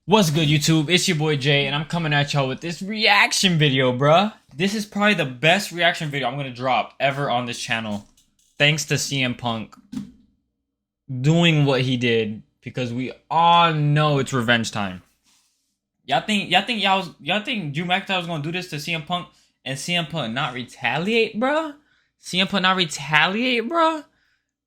What's good, YouTube? It's your boy Jay, and I'm coming at y'all with this reaction video, bruh. This is probably the best reaction video I'm gonna drop ever on this channel. Thanks to CM Punk doing what he did, because we all know it's revenge time. Y'all think Drew McIntyre was gonna do this to CM Punk and CM Punk not retaliate, bruh? CM Punk not retaliate, bruh?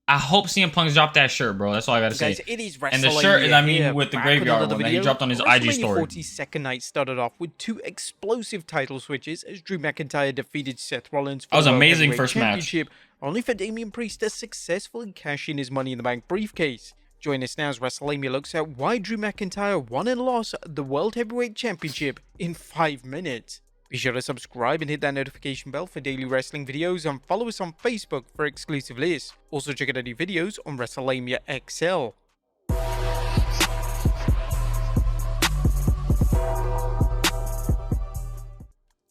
I hope CM Punk's dropped that shirt, bro. That's all I gotta say. Guys, it is And the shirt is, I mean, here, with the back graveyard with one that he video. dropped on his IG WrestleMania story. 42nd night started off with two explosive title switches as Drew McIntyre defeated Seth Rollins for That was the World amazing Heavyweight first match. Championship, only for Damian Priest to successfully cash in his Money in the Bank briefcase. Join us now as Wrestlemania looks at why Drew McIntyre won and lost the World Heavyweight Championship in 5 minutes. Be sure to subscribe and hit that notification bell for daily wrestling videos, and follow us on Facebook for exclusive lists. Also check out our new videos on Wrestlemania XL.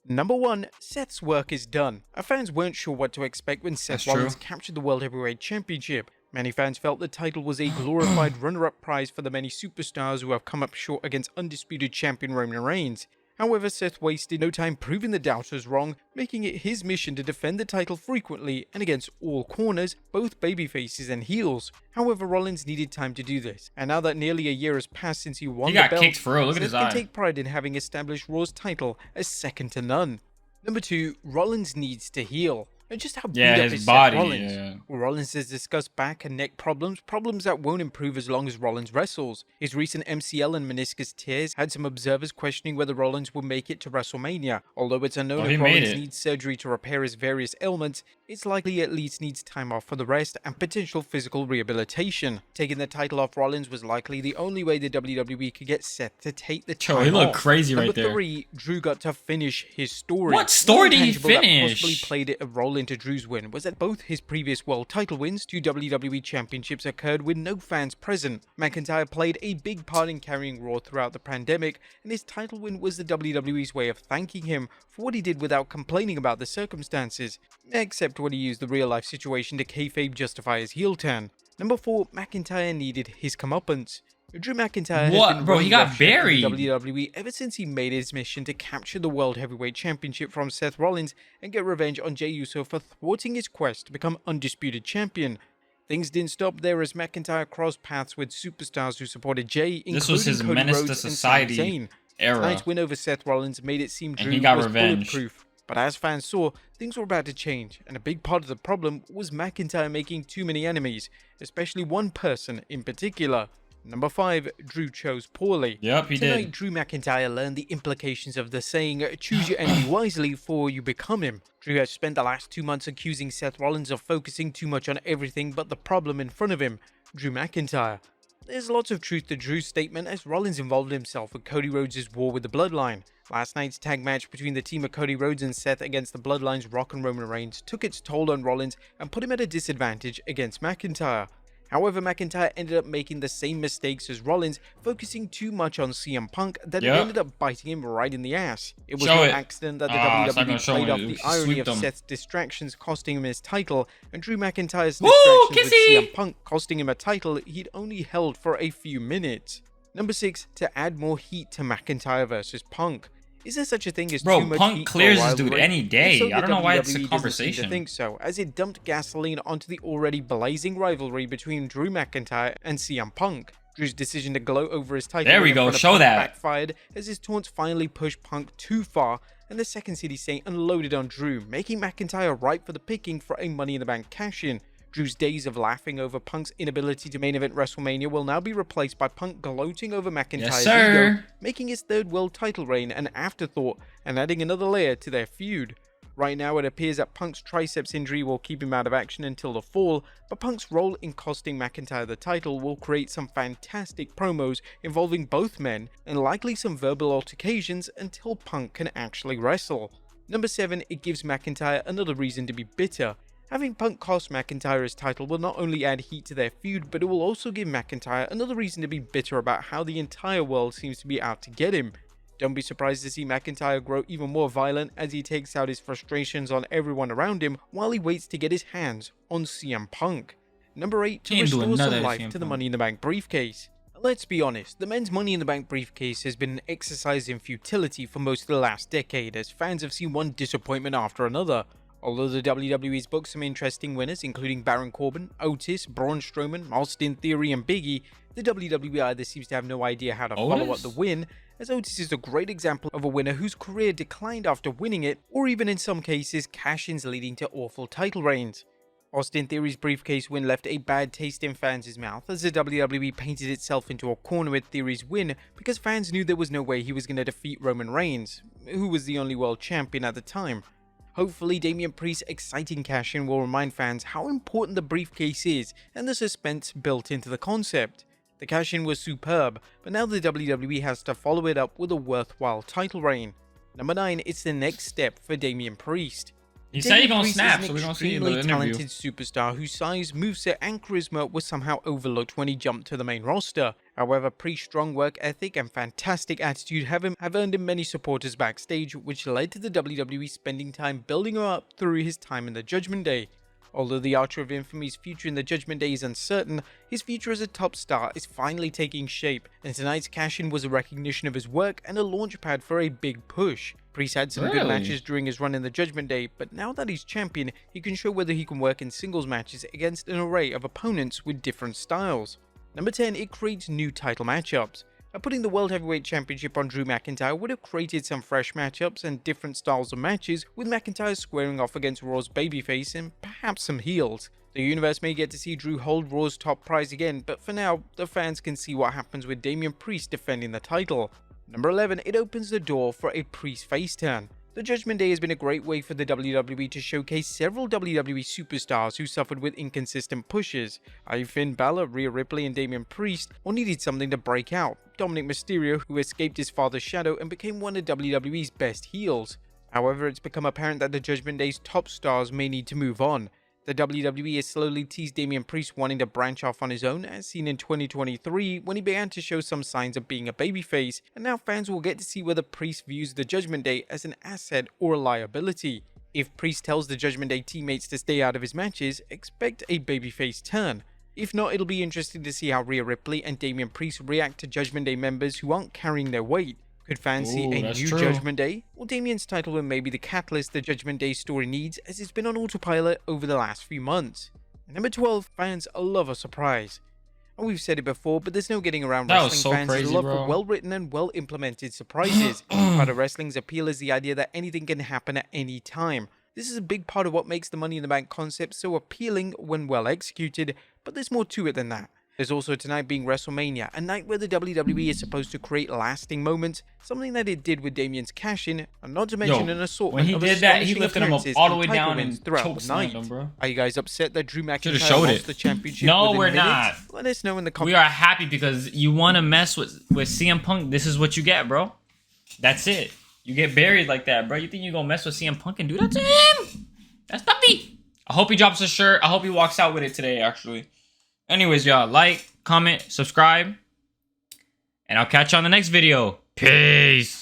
Number 1, Seth's work is done. Our fans weren't sure what to expect when Seth Rollins captured the World Heavyweight Championship. Many fans felt the title was a glorified runner-up prize for the many superstars who have come up short against undisputed champion Roman Reigns. However, Seth wasted no time proving the doubters wrong, making it his mission to defend the title frequently and against all corners, both babyfaces and heels. However, Rollins needed time to do this, and now that nearly a year has passed since he won the belt, kicked for real. Look at his Seth can eye. take pride in having established Raw's title as second to none. Number 2, Rollins needs to heal. And just how beat up his is body, Seth Rollins? yeah. Rollins has discussed back and neck problems that won't improve as long as Rollins wrestles. His recent MCL and meniscus tears had some observers questioning whether Rollins will make it to WrestleMania. Although it's unknown if Rollins needs surgery to repair his various ailments, it's likely he at least needs time off for the rest and potential physical rehabilitation. Taking the title off Rollins was likely the only way the WWE could get Seth to take the title. He looked crazy right there. Number 3, Drew got to finish his story. What story did he That finish? possibly played a role into Drew's win was that both his previous world title wins, 2 WWE championships, occurred with no fans present. McIntyre played a big part in carrying Raw throughout the pandemic, and his title win was the WWE's way of thanking him for what he did without complaining about the circumstances, except when he used the real life situation to kayfabe justify his heel turn. Number 4, McIntyre needed his comeuppance. Drew McIntyre has been He got buried. in WWE ever since he made his mission to capture the World Heavyweight Championship from Seth Rollins and get revenge on Jey Uso for thwarting his quest to become undisputed champion. Things didn't stop there as McIntyre crossed paths with superstars who supported Jey, including This was his Cody Menace to Rhodes Society and Sami Zayn. era. Tonight's win over Seth Rollins made it seem Drew was bulletproof. But as fans saw, things were about to change, and a big part of the problem was McIntyre making too many enemies, especially one person in particular. Number 5, Drew chose poorly. Yep, he Tonight, did. Drew McIntyre learned the implications of the saying, choose your enemy wisely for you become him. Drew has spent the last 2 months accusing Seth Rollins of focusing too much on everything but the problem in front of him, Drew McIntyre. There's lots of truth to Drew's statement as Rollins involved himself with Cody Rhodes' war with the Bloodline. Last night's tag match between the team of Cody Rhodes and Seth against the Bloodline's Rock and Roman Reigns took its toll on Rollins and put him at a disadvantage against McIntyre. However, McIntyre ended up making the same mistakes as Rollins, focusing too much on CM Punk that it ended up biting him right in the ass. It was no accident that the WWE played off the irony of Seth's distractions costing him his title, and Drew McIntyre's distractions with CM Punk costing him a title he'd only held for a few minutes. Number 6, to add more heat to McIntyre versus Punk. Is there such a thing as too much Punk heat clears for a this dude rivalry? any day. So I don't know why it's a WWE doesn't conversation. seem to think so, as it dumped gasoline onto the already blazing rivalry between Drew McIntyre and CM Punk. Drew's decision to gloat over his title backfired as his taunts finally pushed Punk too far, and the Second City Saint unloaded on Drew, making McIntyre ripe for the picking for a Money in the Bank cash-in. Drew's days of laughing over Punk's inability to main event WrestleMania will now be replaced by Punk gloating over McIntyre's ego, making his third world title reign an afterthought and adding another layer to their feud. Right now, it appears that Punk's triceps injury will keep him out of action until the fall, but Punk's role in costing McIntyre the title will create some fantastic promos involving both men and likely some verbal altercations until Punk can actually wrestle. Number 7, it gives McIntyre another reason to be bitter. Having Punk cost McIntyre his title will not only add heat to their feud, but it will also give McIntyre another reason to be bitter about how the entire world seems to be out to get him. Don't be surprised to see McIntyre grow even more violent as he takes out his frustrations on everyone around him while he waits to get his hands on CM Punk. Number 8, to restore some life to the Money in the Bank briefcase. Let's be honest, the men's Money in the Bank briefcase has been an exercise in futility for most of the last decade, as fans have seen one disappointment after another. Although the WWE's booked some interesting winners, including Baron Corbin, Otis, Braun Strowman, Austin Theory, and Big E, the WWE either seems to have no idea how to follow up the win, as Otis is a great example of a winner whose career declined after winning it, or even in some cases, cash-ins leading to awful title reigns. Austin Theory's briefcase win left a bad taste in fans' mouth, as the WWE painted itself into a corner with Theory's win because fans knew there was no way he was going to defeat Roman Reigns, who was the only world champion at the time. Hopefully, Damian Priest's exciting cash-in will remind fans how important the briefcase is and the suspense built into the concept. The cash-in was superb, but now the WWE has to follow it up with a worthwhile title reign. Number 9, it's the next step for Damian Priest. He said he's gonna snap, so we're gonna see in the interview. Talented superstar whose size, moveset, and charisma was somehow overlooked when he jumped to the main roster. However, Priest's strong work ethic and fantastic attitude have earned him many supporters backstage, which led to the WWE spending time building him up through his time in the Judgment Day. Although the Archer of Infamy's future in the Judgment Day is uncertain, his future as a top star is finally taking shape, and tonight's cash-in was a recognition of his work and a launchpad for a big push. Priest had some good matches during his run in the Judgment Day, but now that he's champion, he can show whether he can work in singles matches against an array of opponents with different styles. Number 10, it creates new title matchups. Putting the World Heavyweight Championship on Drew McIntyre would have created some fresh matchups and different styles of matches, with McIntyre squaring off against Raw's babyface and perhaps some heels. The universe may get to see Drew hold Raw's top prize again, but for now, the fans can see what happens with Damian Priest defending the title. Number 11, it opens the door for a Priest face turn. The Judgment Day has been a great way for the WWE to showcase several WWE superstars who suffered with inconsistent pushes, i.e. Finn Balor, Rhea Ripley, and Damian Priest, or needed something to break out. Dominic Mysterio, who escaped his father's shadow and became one of WWE's best heels. However, it's become apparent that the Judgment Day's top stars may need to move on. The WWE has slowly teased Damian Priest wanting to branch off on his own, as seen in 2023 when he began to show some signs of being a babyface, and now fans will get to see whether Priest views the Judgment Day as an asset or a liability. If Priest tells the Judgment Day teammates to stay out of his matches, expect a babyface turn. If not, it'll be interesting to see how Rhea Ripley and Damian Priest react to Judgment Day members who aren't carrying their weight. Could fans see a new Judgment Day? Or Damian's title win may be the catalyst the Judgment Day story needs, as it's been on autopilot over the last few months. Number 12, fans love a surprise. And we've said it before, but there's no getting around wrestling fans' love for well-written and well-implemented surprises. Part of wrestling's appeal is the idea that anything can happen at any time. This is a big part of what makes the Money in the Bank concept so appealing when well executed, but there's more to it than that. There's also tonight being Wrestlemania, a night where the WWE is supposed to create lasting moments, something that it did with Damian's cash-in, and not to mention an assortment of astonishing appearances and title wins throughout the night. Are you guys upset that Drew McIntyre lost the championship? No, we're not. Let us know in the comments. We are happy because you want to mess with CM Punk. This is what you get, bro. That's it. You get buried like that, bro. You think you're going to mess with CM Punk and do that to him? That's puppy. I hope he drops a shirt. I hope he walks out with it today, actually. Anyways, y'all, like, comment, subscribe, and I'll catch you on the next video. Peace.